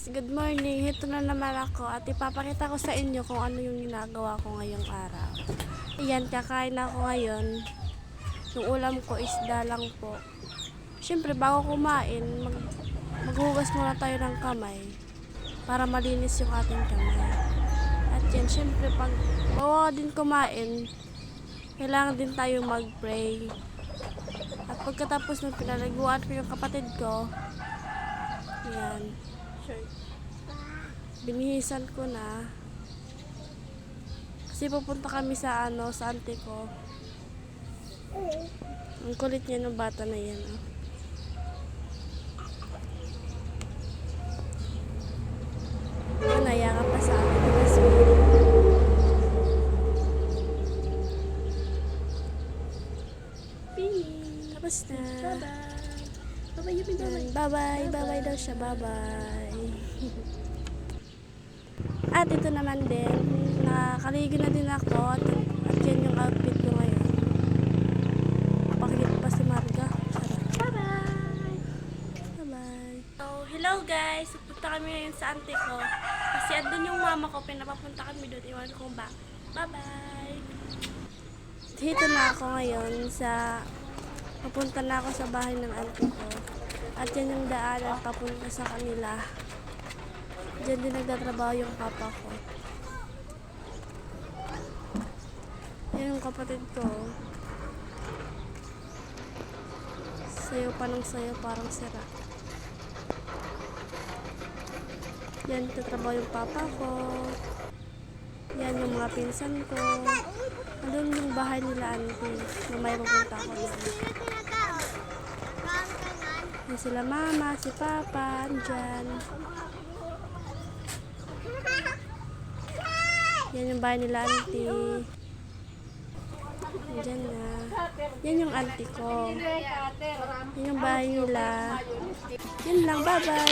good morning. Ito na naman ako at ipapakita ko sa inyo kung ano yung ginagawa ko ngayong araw. Ayan, kakain ako ngayon. Yung ulam ko isda lang po. Siyempre, bago kumain, maghugas muna tayo ng kamay para malinis yung ating kamay. At yan, siyempre, pag bago din kumain, kailangan din tayo mag-pray. At pagkatapos ng pinaliguan ko yung kapatid ko, yan, binihisan ko na kasi pupunta kami sa sa auntie ko. Ang kulit niya ng bata na yan, oh. Naya ka pa sa akin, tapos na. Bye-bye daw siya, bye-bye. At ito naman din, nakaligo na din ako at yan yung outfit ko ngayon. Pakikita pa si Marga. Bye-bye! Bye-bye! So, hello guys! Pupunta kami ngayon sa auntie ko. Kasi andun yung mama ko, pinapapunta kami doon. Iwan ko ba? Bye-bye! Dito na ako ngayon papunta na ako sa bahay ng auntie ko. At yan yung daanan papunta sa kanila. Diyan din nagtatrabaho yung papa ko. Yan yung kapatid ko. Sayo pa ng sayo, parang sira. Yan, nagtatrabaho yung papa ko. Yan yung mga pinsan ko. Andun yung bahay nila auntie. Mamaya pupunta ako yan. Yan sila mama, si papa, andyan. Yan yung bahay nila auntie. Diyan na. Yan yung auntie ko. Yan yung bahay nila. Yan lang. Bye-bye.